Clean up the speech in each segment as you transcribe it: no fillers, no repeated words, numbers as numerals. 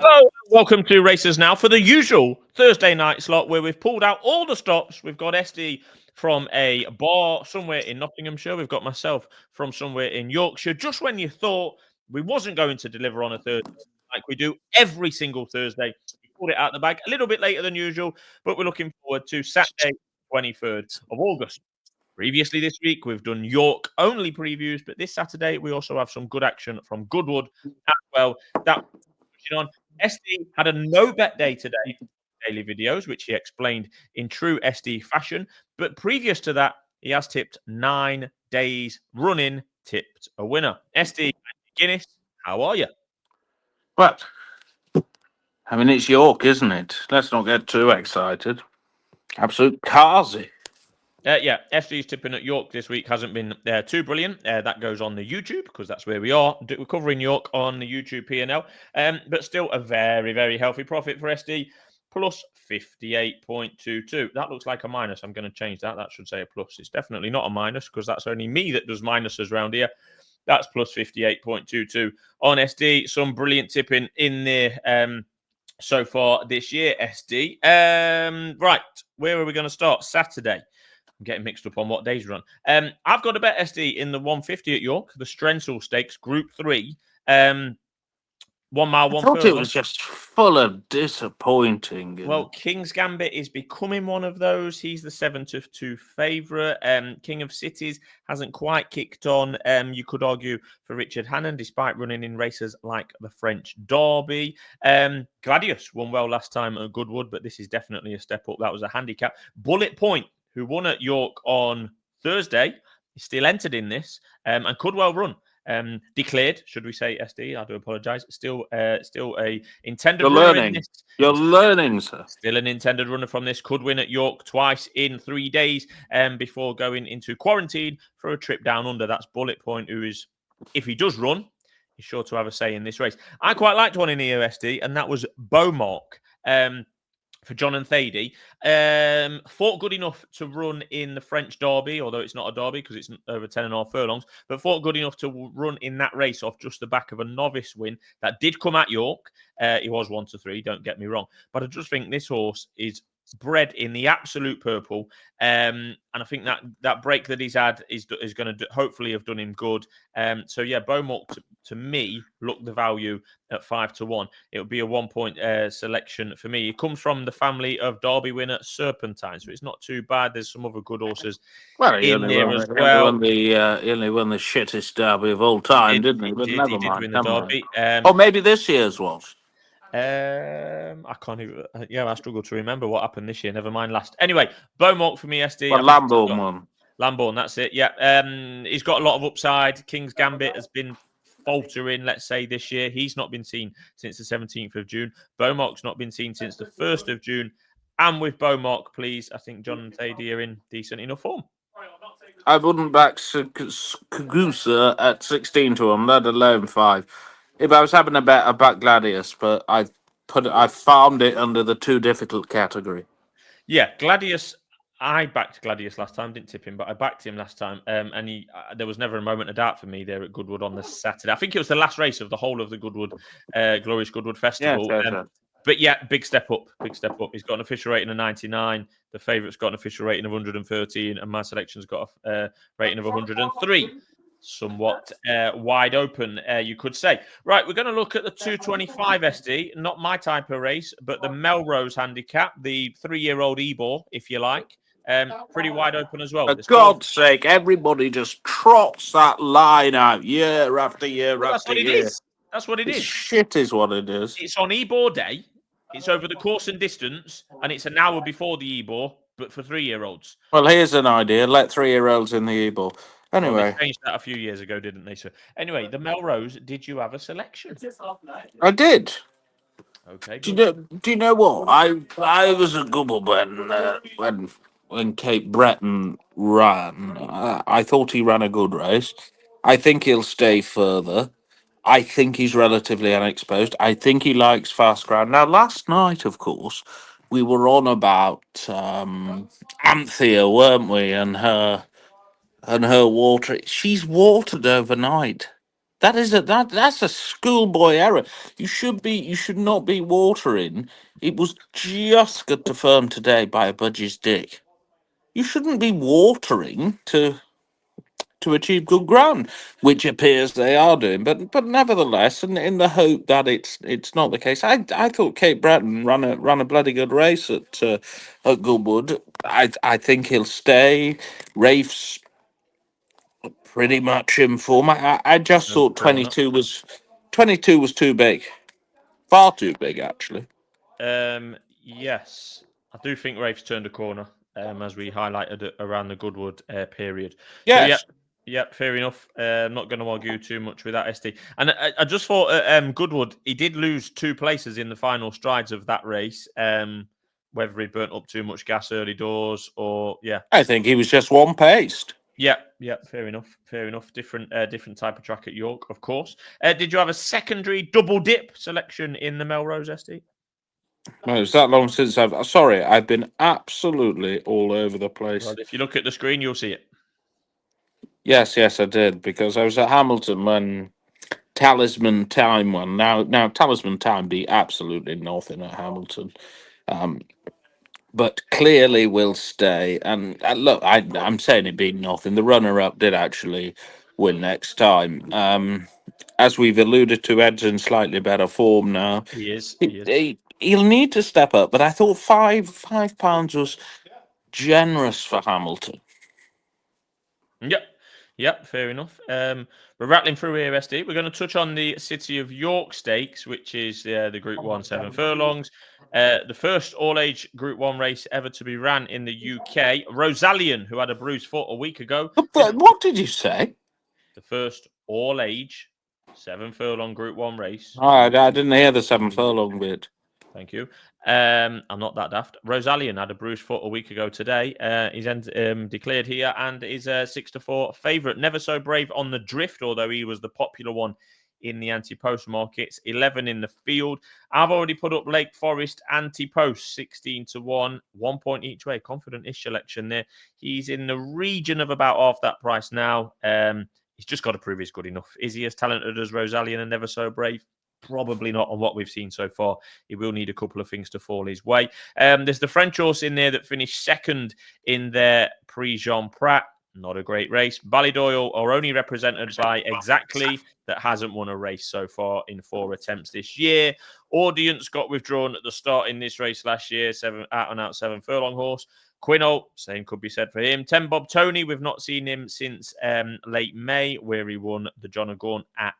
Hello, welcome to Racers Now for the usual Thursday night slot where we've pulled out all the stops. We've got SD from a bar somewhere in Nottinghamshire. We've got myself from somewhere in Yorkshire. Just when you thought we wasn't going to deliver on a Thursday like we do every single Thursday, we pulled it out the bag a little bit later than usual, but we're looking forward to Saturday, 23rd of August. Previously this week, we've done York only previews, but this Saturday we also have some good action from Goodwood as well. That on. SD had a no bet day today, daily videos, which he explained in true SD fashion. But previous to that, he has tipped 9 days running, tipped a winner. SD Guinness, how are you? Well, I mean, it's York, isn't it? Let's not get too excited. Absolute carsy. Yeah, FD's tipping at York this week hasn't been too brilliant. That goes on the YouTube because that's where we are. We're covering York on the YouTube P&L. But still a very, very healthy profit for SD, plus 58.22. That looks like a minus. I'm going to change that. That should say a plus. It's definitely not a minus because that's only me that does minuses around here. That's plus 58.22 on SD. Some brilliant tipping in there so far this year, SD. Right, where are we going to start? Saturday. I'm getting mixed up on what days we're on. I've got a bet SD in the 150 at York, the Strensel Stakes, Group 3. 1 mile, I one thought it furlong. was just full of disappointing. Well, King's Gambit is becoming one of those. He's the 7-2 favourite. King of Cities hasn't quite kicked on. You could argue for Richard Hannon, despite running in races like the French Derby. Gladius won well last time at Goodwood, but this is definitely a step up. That was a handicap. Bullet Point, who won at York on Thursday, is still entered in this and could well run. Declared, should we say, SD? I do apologise. Still a intended You're runner learning. in this. You're learning, sir. Still an intended runner from this. Could win at York twice in 3 days before going into quarantine for a trip down under. That's Bullet Point, who is, if he does run, he's sure to have a say in this race. I quite liked one in the OSD, and that was Bowmark. For John and Thady. Fought good enough to run in the French Derby, although it's not a Derby because it's over 10.5 furlongs, but fought good enough to run in that race off just the back of a novice win that did come at York. He was 1-3, don't get me wrong. But I just think this horse is bred in the absolute purple. And I think that break that he's had is going to hopefully have done him good. So yeah, Bowmark to me looked the value at 5-1. It would be a 1 point selection for me. He comes from the family of Derby winner Serpentine, so it's not too bad. There's some other good horses in there as well. He only won the shittest derby of all time, didn't he? But He never did mind. win the Derby. Or maybe this year's was. I can't even. I struggle to remember what happened this year. Never mind last. Anyway, Bowmark for me, SD. Well, Lamborn won. Lamborn, that's it. Yeah. He's got a lot of upside. King's Gambit has been faltering, let's say, this year. He's not been seen since the 17th of June. Bowmark's not been seen since the 1st of June. And with Bowmark, please, I think John and Thady are in decent enough form. I wouldn't back Kagusa at 16 to 1, let alone 5. If I was having a bet, I'd back Gladius, but I farmed it under the too difficult category. Yeah, Gladius. I backed Gladius last time, didn't tip him, but I backed him last time, and he there was never a moment of doubt for me there at Goodwood on the Saturday. I think it was the last race of the whole of the Goodwood, Glorious Goodwood Festival. Yeah. But yeah, big step up. He's got an official rating of 99. The favourite's got an official rating of 113, and my selection's got a rating of 103. Somewhat wide open, you could say. Right, we're going to look at the 225 SD, not my type of race, but the Melrose handicap, the 3-year-old Ebor, if you like. Pretty wide open as well. For God's sake, everybody just trots that line out year after year after year. That's what it is. Shit is what it is. It's on Ebor Day. It's over the course and distance, and it's an hour before the Ebor, but for 3-year-olds. Well, here's an idea. Let 3-year-olds in the Ebor. Anyway. Well, they changed that a few years ago, didn't they, sir? Anyway, the Melrose, did you have a selection? I did. Okay. Do you know what? I was a Goodwood when Cape Breton ran. I thought he ran a good race. I think he'll stay further. I think he's relatively unexposed. I think he likes fast ground. Now, last night, of course, we were on about Anthea, weren't we? And her water. She's watered overnight. That's a schoolboy error. You should not be watering. It was just got to firm today by a budgie's dick. You shouldn't be watering to achieve good ground, which appears they are doing. But nevertheless, and in the hope that it's not the case, I thought Cape Breton ran a bloody good race at Goodwood. I think he'll stay. Rafe's pretty much in form. I just Turned the thought corner. 22 was too big, far too big actually. Yes, I do think Rafe's turned a corner, as we highlighted around the Goodwood period. So yeah, Yes, yeah, fair enough. I'm not going to argue too much with that, SD. And I just thought Goodwood, he did lose 2 places in the final strides of that race. Whether he burnt up too much gas early doors or yeah. I think he was just one paced. Yeah, yeah, fair enough. Fair enough. Different type of track at York, of course. Did you have a secondary double dip selection in the Melrose, SD? No, it's that long since I've been absolutely all over the place. Well, if you look at the screen, you'll see it. Yes, I did because I was at Hamilton when Talisman Time won. Now Talisman Time beat absolutely nothing at Hamilton, but clearly will stay. And look, I'm saying it beat nothing. The runner-up did actually win next time. As we've alluded to, Ed's in slightly better form now. He is. He'll need to step up, but I thought £5 was generous for Hamilton. Yep. Yep, fair enough. We're rattling through here, SD. We're going to touch on the City of York Stakes, which is the Group 1 7 furlongs. The first all-age Group 1 race ever to be ran in the UK. Rosalien, who had a bruised foot a week ago. What did you say? The first all-age 7 furlong Group 1 race. I didn't hear the 7 furlong bit. Thank you. I'm not that daft. Rosalien had a bruised foot a week ago today. He's declared here and is a 6-4 favourite. Never So Brave on the drift, although he was the popular one in the anti-post markets. 11 in the field. I've already put up Lake Forest anti-post, 16-1, 1 point each way. Confident-ish selection there. He's in the region of about half that price now. He's just got to prove he's good enough. Is he as talented as Rosalien and Never So Brave? Probably not on what we've seen so far. He will need a couple of things to fall his way. There's the French horse in there that finished second in their Prix-Jean Prat. Not a great race. Ballydoyle are only represented by Exactly, that hasn't won a race so far in 4 attempts this year. Audience got withdrawn at the start in this race last year. 7 furlong horse. Quinault, same could be said for him. 10 Bob Tony, we've not seen him since late May, where he won the John O'Gorn at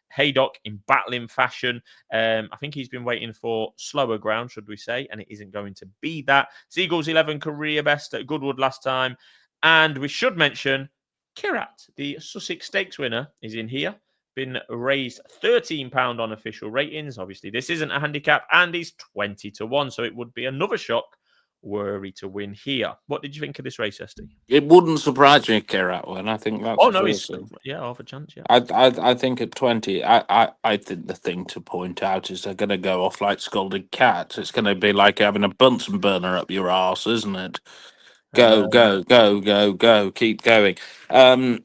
Haydock in battling fashion. I think he's been waiting for slower ground, should we say, and it isn't going to be that. Seagull's 11 career best at Goodwood last time. And we should mention Kirat, the Sussex Stakes winner, is in here. Been raised £13 on official ratings. Obviously, this isn't a handicap, and he's 20-1, so it would be another shock were he to win here. What did you think of this race, SD? It wouldn't surprise me if Kerat won. I think that's he's half a chance. Yeah, I think at 20, I think the thing to point out is they're going to go off like scalded cats. It's going to be like having a Bunsen burner up your arse, isn't it? Go, keep going. I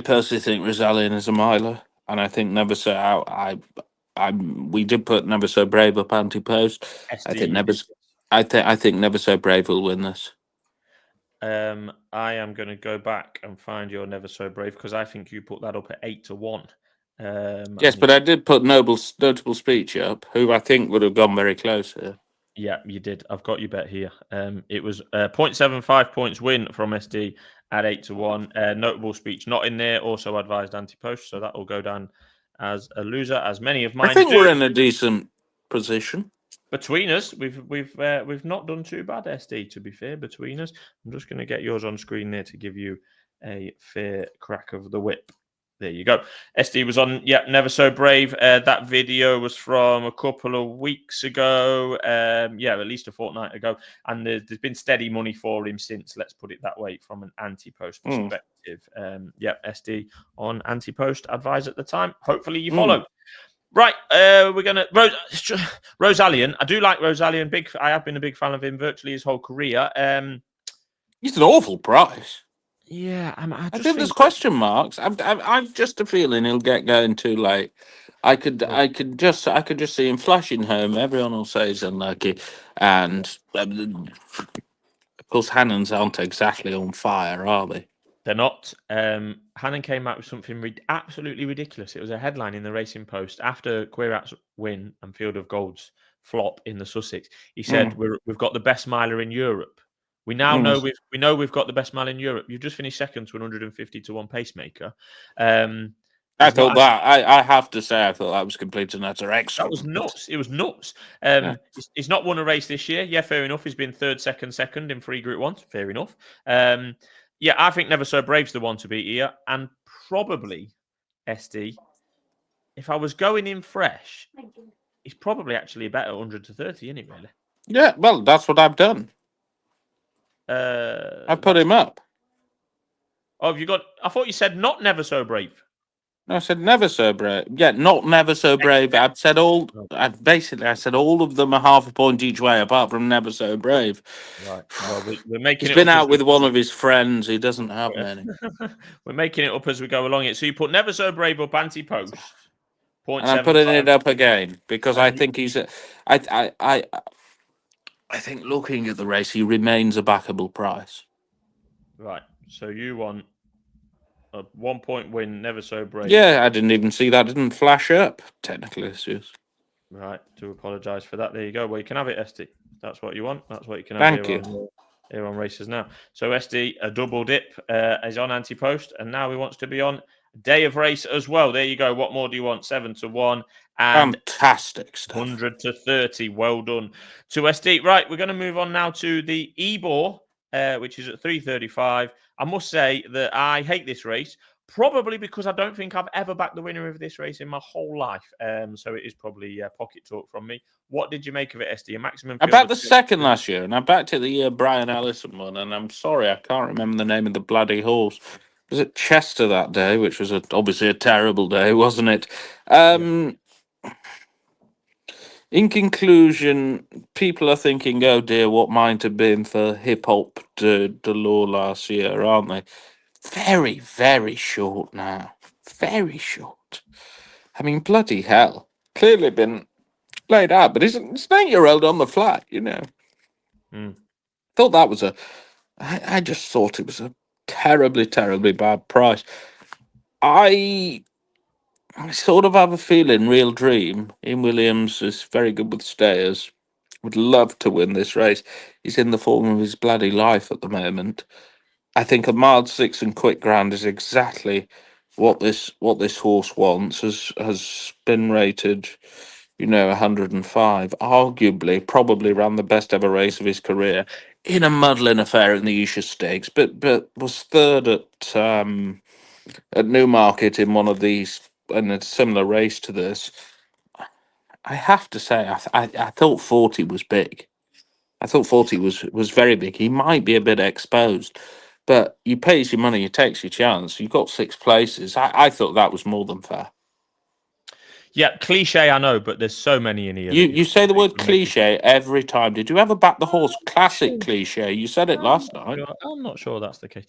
personally think Rosalien is a miler, and I think Never So out. We did put Never So Brave up anti-post. I think Never So Brave will win this. I am going to go back and find your Never So Brave because I think you put that up at 8-1. Yes, but I did put Notable Speech up, who I think would have gone very close here. Yeah, you did. I've got your bet here. It was 0.75 points win from SD at 8-1. Notable Speech not in there. Also advised anti-post, so that will go down as a loser, as many of mine. I think we're in a decent position. Between us, we've not done too bad, SD, to be fair, between us. I'm just going to get yours on screen there to give you a fair crack of the whip. There you go. SD was on, Never So Brave. That video was from a couple of weeks ago. At least a fortnight ago. And there's been steady money for him since, let's put it that way, from an anti-post perspective. SD on anti-post advised at the time. Hopefully you follow. Right, we're going to... Rosalien. I do like Rosalien. I have been a big fan of him virtually his whole career. He's an awful price. Yeah, I I just think there's think question marks. I've just a feeling he'll get going too late. I could just see him flashing home. Everyone will say he's unlucky, and of course, Hannons aren't exactly on fire, are they? they're not. Hannon came out with something absolutely ridiculous. It was a headline in the Racing Post after Quirat's win and Field of Gold's flop in the Sussex. He said, Mm, we've got the best miler in Europe. We now know mm. we've got the best mile in Europe. You've just finished second to 150 to 1 pacemaker. I He's thought not. that. I have to say, I thought that was complete and utter That was excrement. nuts. It was nuts. Yeah. He's not won a race this year. Yeah, fair enough. He's been third, second in 3 Group 1s. Fair enough. Yeah, I think Never So Brave's the one to beat here. And probably, SD, if I was going in fresh, he's probably actually a better 100 to 30, isn't he, really? Yeah, well, that's what I've done. I put That's. him up. Oh, have you got. I thought you said not Never So Brave. No, I said never so brave. Yeah, not never so brave. I've said all. I said all of them are half a point each way, apart from never so brave. Right. Well, we're He's making it been up as out with one of his friends. He doesn't have we many, we're making it up as we go along. It. So you put Never So Brave up anti-post, and I'm putting 0.75. it up again because I And you, think he's. I think looking at the race, he remains a backable price. right. So you want a 1 point win, Never So Brave. Yeah, I didn't even see that. Didn't flash up. Technical issues. Right. Do apologise for that. There you go. Well, you can have it, SD. That's what you want. That's what you can have Thank you. here on Races Now. So SD, a double dip, is on anti-post, and now he wants to be on day of race as well. There you go. What more do you want? 7 to 1 and Fantastic stuff. 100 to 30. Well done to SD. Right, we're going to move on now to the Ebor, which is at 3:35. I must say that I hate this race, probably because I don't think I've ever backed the winner of this race in my whole life. So it is probably pocket talk from me. What did you make of it, SD? A maximum I field backed of the second last year, and I backed it the year Brian Ellison won. And I'm sorry, I can't remember the name of the bloody horse. It was at Chester that day, which was obviously a terrible day, wasn't it? In conclusion, people are thinking, "Oh dear, what might have been for hip hop Delore last year, aren't they?" Very, very short now. Very short. I mean, bloody hell. Clearly been laid out, but it's an 8-year-old on the flat, you know. Thought that was I just thought it was a terribly, terribly bad price. I sort of have a feeling Real Dream in Williams is very good with stayers. Would love to win this race. He's in the form of his bloody life at the moment. I think a mild six and quick ground is exactly what this horse wants. Has been rated, 105. Arguably, probably ran the best ever race of his career in a muddling affair in the Esher Stakes, but was third at Newmarket in one of these in a similar race to this. I have to say, I thought 40 was big. I thought 40 was very big. He might be a bit exposed, but you pays your money, you takes your chance. You've got 6 places. I thought that was more than fair. Yeah, cliche, I know, but there's so many in here that You say the you word could make cliche every time. Did you ever back the horse classic cliche? You said it last night. I'm not sure that's the case.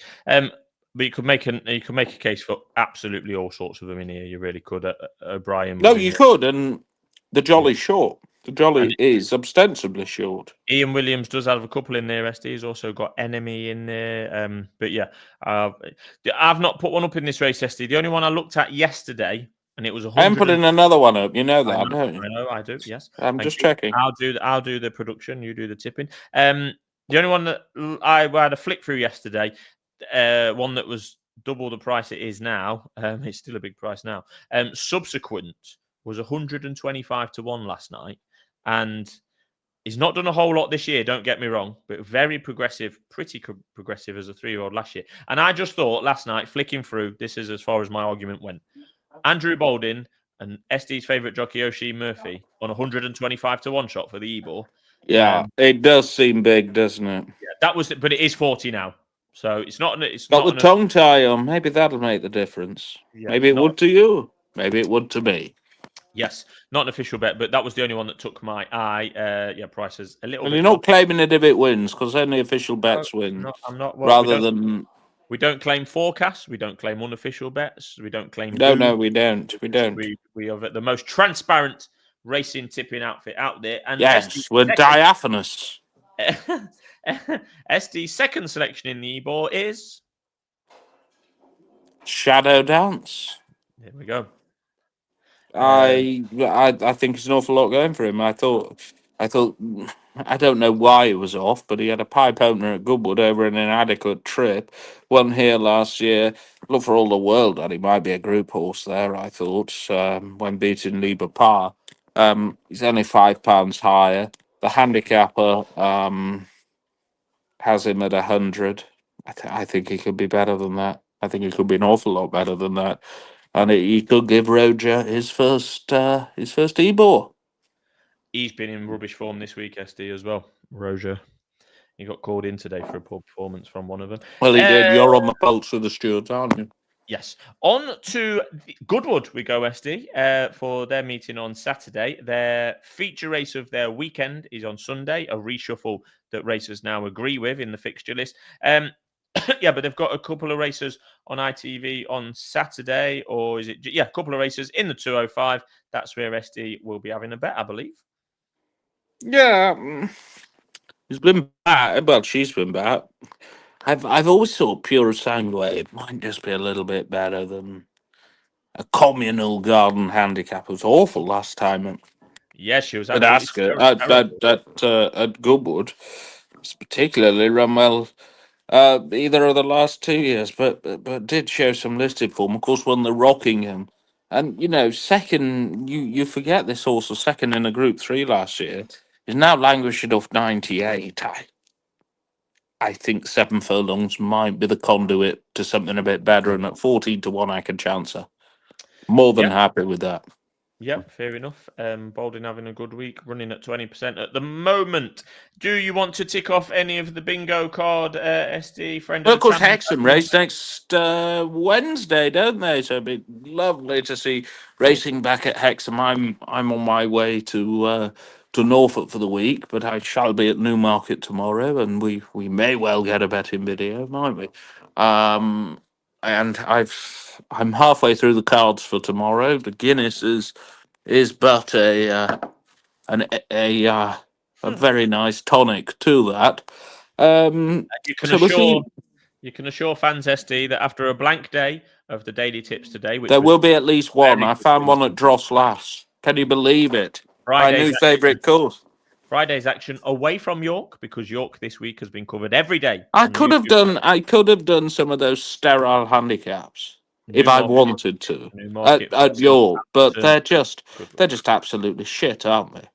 But you could make a case for absolutely all sorts of them in here. You really could. O'Brien No, was in you there. could, and the Yeah. jolly's short. The jolly And is ostensibly short. Ian Williams does have a couple in there. SD has also got Enemy in there. But yeah, I've not put one up in this race, SD. The only one I looked at yesterday, and it was I am 100. putting another one up. You know I that, don't you? know, I do. Yes, I'm thank just you. checking. I'll do the production. You do the tipping. The only one that I had a flick through yesterday, one that was double the price it is now. It's still a big price now. Subsequent was 125 to 1 last night, and he's not done a whole lot this year. Don't get me wrong, but very progressive, pretty progressive as a 3-year-old last year. And I just thought last night, flicking through, this is as far as my argument went. Andrew Balding and SD's favourite jockey Oshie Murphy on 125 to 1 shot for the Ebor. Yeah, it does seem big, doesn't it? Yeah, that was, but it is 40 now, so it's not. Got the tongue tie on. Maybe that'll make the difference. Yeah, Maybe it not would to you. Maybe it would to me. yes, not an official bet, but that was the only one that took my eye. Yeah, prices a little And bit you're low. not claiming it if it wins, because only official bets win, I'm not. Well, we rather don't. than We don't claim forecasts. We don't claim unofficial bets. We don't claim No, we don't. We are the most transparent racing tipping outfit out there. And Yes, we're diaphanous. SD's second selection in the Ebor is Shadow Dance. There we go. I think it's an awful lot going for him. I thought I don't know why he was off, but he had a pipe opener at Goodwood over an inadequate trip. Won here last year. Look for all the world that he might be a group horse there. I thought when beating Lieber Par, he's only £5 higher. The handicapper has him at 100. I think he could be better than that. I think he could be an awful lot better than that, and he could give Roger his first Ebor. He's been in rubbish form this week, SD, as well. Roger, he got called in today for a poor performance from one of them. Well, he did. You're on the pulse with the stewards, aren't you? Yes. On to Goodwood we go, SD, for their meeting on Saturday. Their feature race of their weekend is on Sunday, a reshuffle that racers now agree with in the fixture list. Yeah, but they've got a couple of races on ITV on Saturday, or is it? Yeah, a couple of races in the 205. That's where SD will be having a bet, I believe. Yeah, he's been bad. Well, she's been bad. I've always thought Purosangue might just be a little bit better than a communal garden handicap. It was awful last time Yes, she was at absolutely Ascot at Goodwood. It's particularly run well either of the last 2 years, but did show some listed form. Of course, won the Rockingham, and second. You forget this horse was second in a Group 3 last year. Is now languishing off 98. I think 7 furlongs might be the conduit to something a bit better, and at 14-1, I can chance her. More than happy with that. Yep, fair enough. Baldwin having a good week, running at 20% at the moment. Do you want to tick off any of the bingo card, SD, friend Well, of of course, the channel? Hexham race next Wednesday, don't they? So it'd be lovely to see racing back at Hexham. I'm on my way to Norfolk for the week, but I shall be at Newmarket tomorrow, and we may well get a betting video, might we? And I'm halfway through the cards for tomorrow. The Guinness is but a very nice tonic to that. You can assure fans, SD, that after a blank day of the daily tips today, there will be at least one. I found one at Dross Lass. Can you believe it? My new favourite course. Friday's action away from York, because York this week has been covered every day. I could have done some of those sterile handicaps if I wanted to at York, but they're just absolutely shit, aren't they?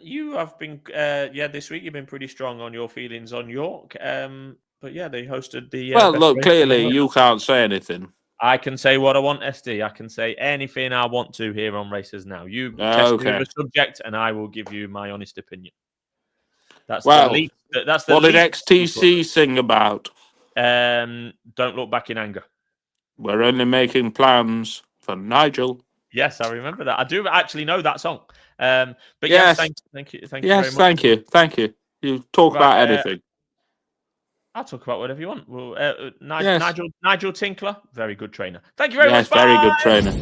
You have been this week you've been pretty strong on your feelings on York. But yeah, they hosted the well, look, clearly you can't say anything. I can say what I want, SD. I can say anything I want to here on Races Now. You test me with a subject, and I will give you my honest opinion. That's the least. What did XTC sing about? Don't look back in anger. We're only making plans for Nigel. Yes, I remember that. I do actually know that song. But yes, thank you very much. Thank you. You talk about anything. I'll talk about whatever you want. Well, Nigel Tinkler, very good trainer. Thank you very much. Yes, very good trainer.